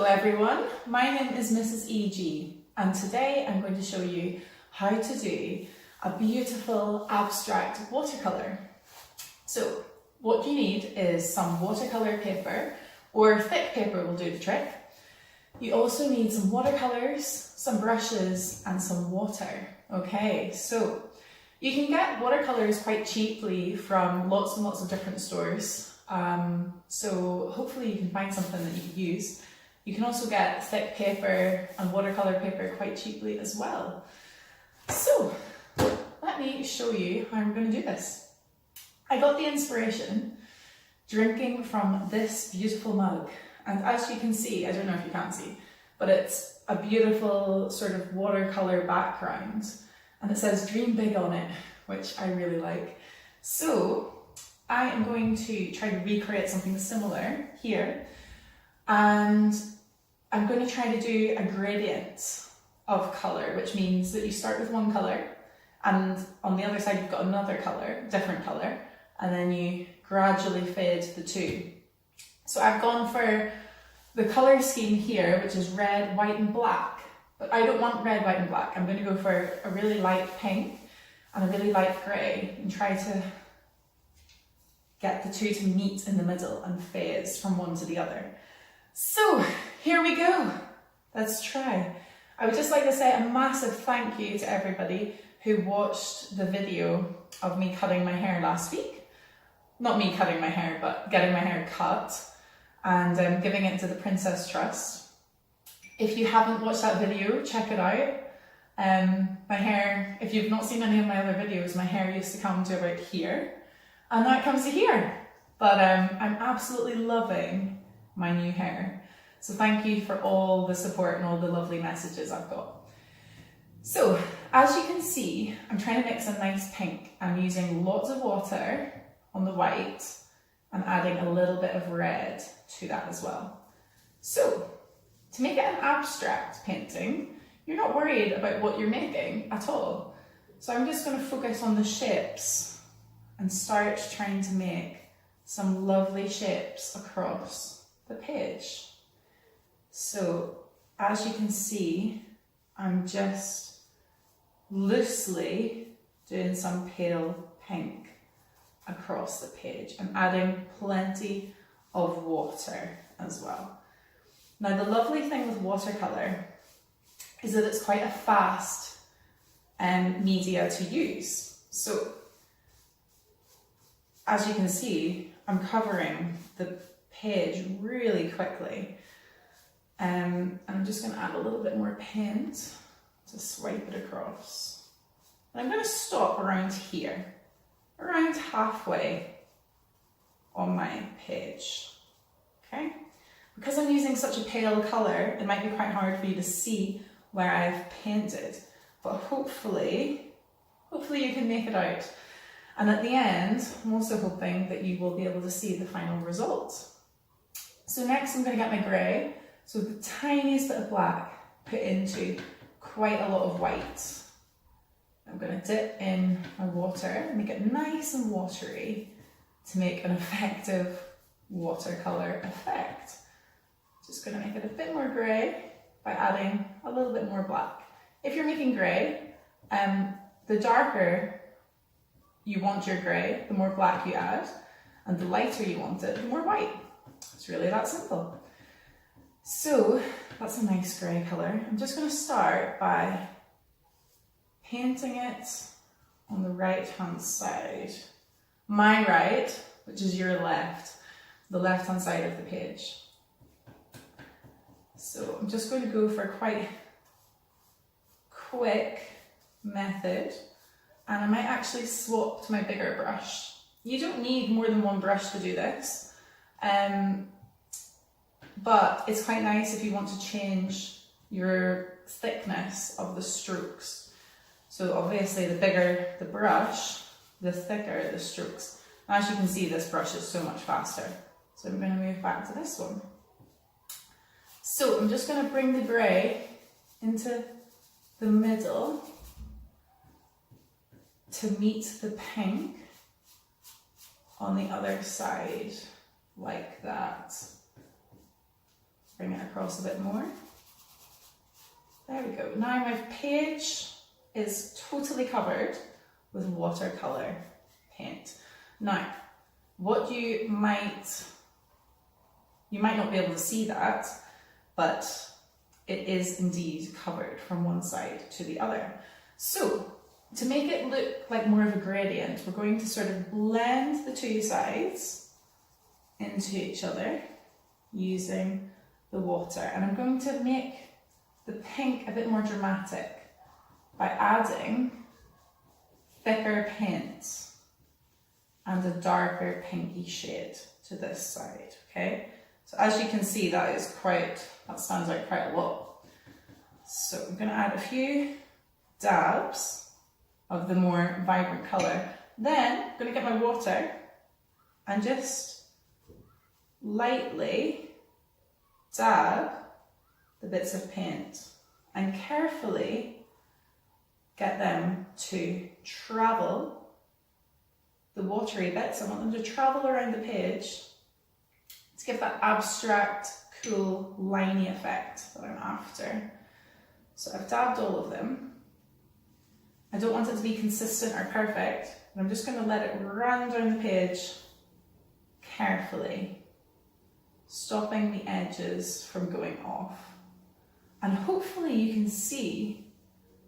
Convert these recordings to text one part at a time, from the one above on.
Hello everyone, my name is Mrs. E.G. and today I'm going to show you how to do a beautiful abstract watercolour. So what you need is some watercolour paper, or thick paper will do the trick. You also need some watercolours, some brushes and some water. Okay, so you can get watercolours quite cheaply from lots and lots of different stores. So hopefully you can find something that you can use. You can also get thick paper and watercolour paper quite cheaply as well. So let me show you how I'm going to do this. I got the inspiration drinking from this beautiful mug, and as you can see, I don't know if you can see, but it's a beautiful sort of watercolour background and it says dream big on it, which I really like. So I am going to try to recreate something similar here, and I'm going to try to do a gradient of colour, which means that you start with one colour and on the other side you've got another colour, different colour, and then you gradually fade the two. So I've gone for the colour scheme here, which is red, white and black, but I don't want red, white and black. I'm going to go for a really light pink and a really light grey and try to get the two to meet in the middle and phase from one to the other. So here we go, let's try. I would just like to say a massive thank you to everybody who watched the video of me cutting my hair last week. Not me cutting my hair, but getting my hair cut and giving it to the Princess Trust. If you haven't watched that video, check it out. My hair, if you've not seen any of my other videos, my hair used to come to about here. And now it comes to here, but I'm absolutely loving my new hair. So thank you for all the support and all the lovely messages I've got. So as you can see, I'm trying to mix a nice pink. I'm using lots of water on the white and adding a little bit of red to that as well. So to make it an abstract painting, you're not worried about what you're making at all. So I'm just going to focus on the shapes and start trying to make some lovely shapes across the page. So as you can see, I'm just loosely doing some pale pink across the page. I'm adding plenty of water as well. Now the lovely thing with watercolour is that it's quite a fast media to use. So as you can see, I'm covering the page really quickly. And I'm just going to add a little bit more paint to swipe it across. And I'm going to stop around here, around halfway on my page. Okay? Because I'm using such a pale colour, it might be quite hard for you to see where I've painted, but hopefully you can make it out. And at the end, I'm also hoping that you will be able to see the final result. So next I'm going to get my grey, so the tiniest bit of black put into quite a lot of white. I'm going to dip in my water, make it nice and watery to make an effective watercolour effect. Just going to make it a bit more grey by adding a little bit more black. If you're making grey, the darker you want your grey, the more black you add, and the lighter you want it, the more white. It's really that simple. So that's a nice grey colour. I'm just going to start by painting it on the right hand side. My right, which is your left, the left hand side of the page. So I'm just going to go for quite a quick method. And I might actually swap to my bigger brush. You don't need more than one brush to do this, but it's quite nice if you want to change your thickness of the strokes. So obviously the bigger the brush, the thicker the strokes. As you can see, this brush is so much faster. So I'm going to move back to this one. So I'm just going to bring the grey into the middle to meet the pink on the other side, like that. bring it across a bit more. There we go. Now my page is totally covered with watercolour paint. Now, what you might not be able to see that, but it is indeed covered from one side to the other. So, to make it look like more of a gradient, we're going to sort of blend the two sides into each other using the water. And I'm going to make the pink a bit more dramatic by adding thicker paint and a darker pinky shade to this side, okay? So as you can see, that stands out quite a lot. So I'm gonna add a few dabs of the more vibrant colour. Then I'm gonna get my water and just lightly dab the bits of paint and carefully get them to travel, the watery bits, I want them to travel around the page to give that abstract, cool, liney effect that I'm after. So I've dabbed all of them. I don't want it to be consistent or perfect, but I'm just going to let it run down the page carefully, stopping the edges from going off. And hopefully you can see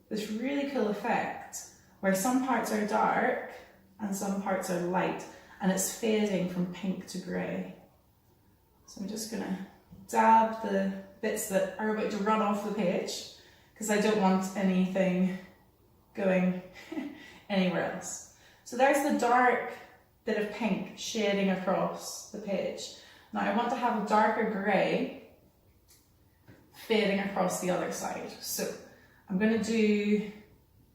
this really cool effect where some parts are dark and some parts are light, and it's fading from pink to grey. So I'm just going to dab the bits that are about to run off the page because I don't want anything going anywhere else. So there's the dark bit of pink shading across the page. Now I want to have a darker grey fading across the other side. So I'm going to do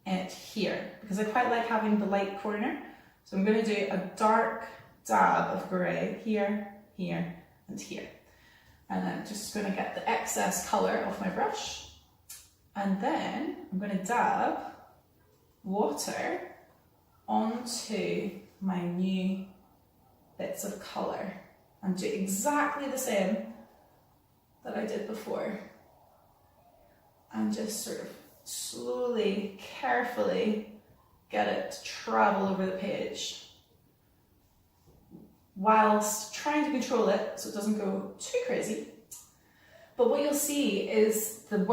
it here because I quite like having the light corner. So I'm going to do a dark dab of grey here, here and here. And I'm just going to get the excess colour off my brush. And then I'm going to dab water onto my new bits of colour and do exactly the same that I did before. And just sort of slowly, carefully get it to travel over the page whilst trying to control it so it doesn't go too crazy. But what you'll see is the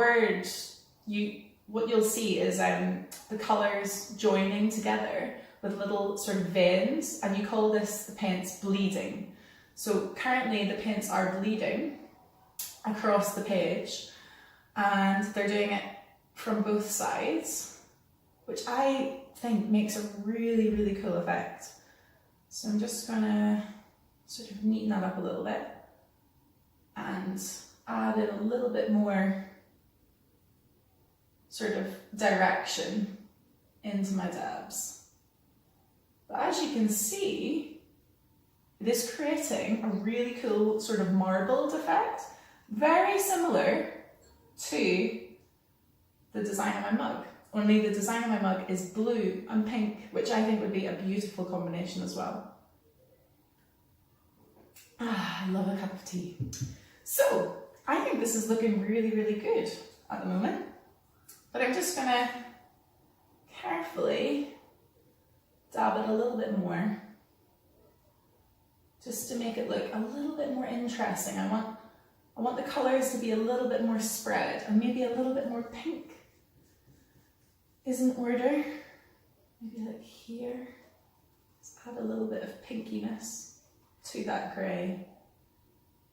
colours joining together with little sort of veins, and you call this the paint's bleeding. So currently the paints are bleeding across the page and they're doing it from both sides, which I think makes a really, really cool effect. So I'm just gonna sort of neaten that up a little bit and add in a little bit more sort of direction into my dabs. But as you can see, it is creating a really cool sort of marbled effect, very similar to the design of my mug. Only the design of my mug is blue and pink, which I think would be a beautiful combination as well. I love a cup of tea. So, I think this is looking really, really good at the moment. But I'm just gonna carefully dab it a little bit more, just to make it look a little bit more interesting. I want the colours to be a little bit more spread and maybe a little bit more pink is in order. Maybe like here. Let's add a little bit of pinkiness to that grey.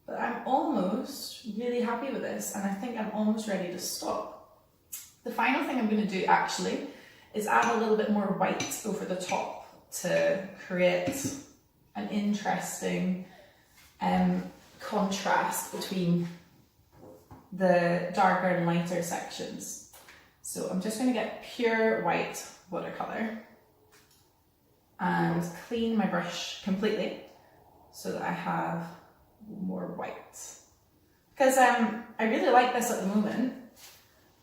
But I'm almost really happy with this, and I think I'm almost ready to stop. The final thing I'm going to do actually is add a little bit more white over the top to create an interesting contrast between the darker and lighter sections. So I'm just going to get pure white watercolour and clean my brush completely so that I have more white. Because I really like this at the moment,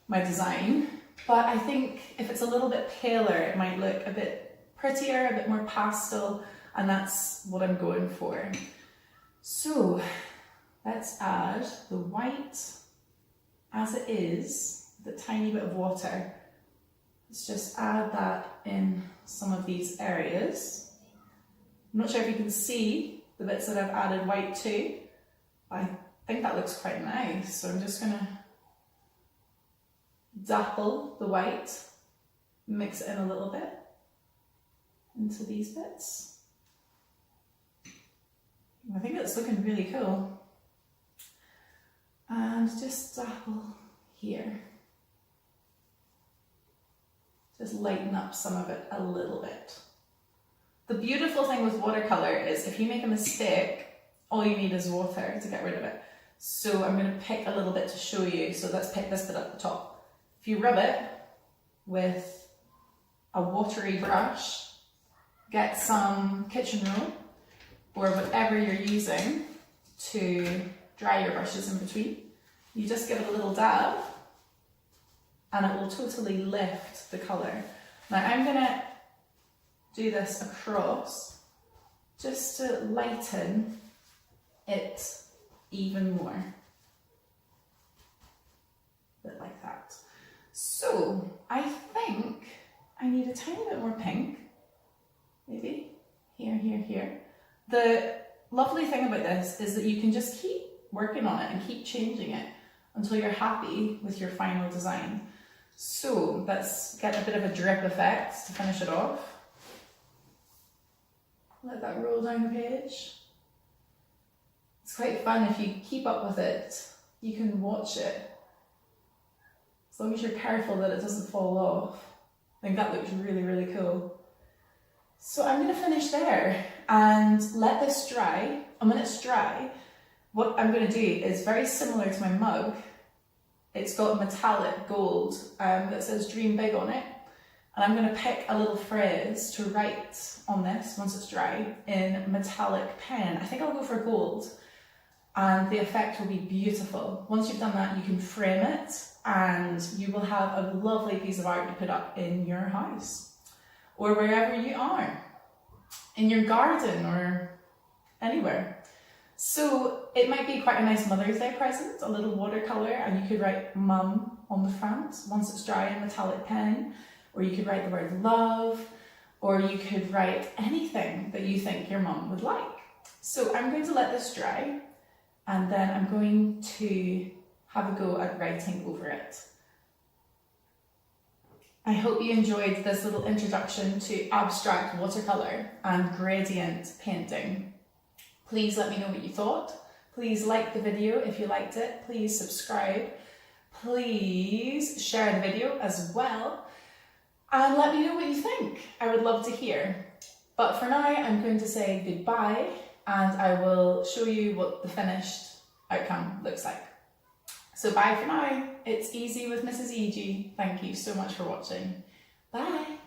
my design, but I think if it's a little bit paler it might look a bit prettier, a bit more pastel, and that's what I'm going for. So let's add the white as it is, the tiny bit of water. Let's just add that in some of these areas. I'm not sure if you can see the bits that I've added white to. I think that looks quite nice, so I'm just gonna dapple the white, mix it in a little bit into these bits. I think it's looking really cool. And just dapple here. Just lighten up some of it a little bit. The beautiful thing with watercolour is if you make a mistake, all you need is water to get rid of it. So I'm going to pick a little bit to show you. So let's pick this bit at the top. If you rub it with a watery brush, get some kitchen roll or whatever you're using to dry your brushes in between. You just give it a little dab and it will totally lift the colour. Now I'm going to do this across just to lighten it even more. A bit like that. So I think I need a tiny bit more pink. Maybe here, here, here. The lovely thing about this is that you can just keep working on it and keep changing it until you're happy with your final design. So let's get a bit of a drip effect to finish it off. Let that roll down the page. It's quite fun if you keep up with it. You can watch it. As long as you're careful that it doesn't fall off. I think that looks really, really cool. So I'm going to finish there and let this dry. And when it's dry, what I'm going to do is very similar to my mug. It's got metallic gold that says Dream Big on it. And I'm going to pick a little phrase to write on this once it's dry in metallic pen. I think I'll go for gold and the effect will be beautiful. Once you've done that, you can frame it and you will have a lovely piece of art to put up in your house or wherever you are, in your garden or anywhere. So it might be quite a nice Mother's Day present, a little watercolour, and you could write Mum on the front once it's dry in metallic pen. Or you could write the word love, or you could write anything that you think your mum would like. So I'm going to let this dry, and then I'm going to have a go at writing over it. I hope you enjoyed this little introduction to abstract watercolour and gradient painting. Please let me know what you thought. Please like the video if you liked it. Please subscribe. Please share the video as well. And let me know what you think. I would love to hear. But for now, I'm going to say goodbye and I will show you what the finished outcome looks like. So bye for now. It's easy with Mrs. E.G. Thank you so much for watching. Bye.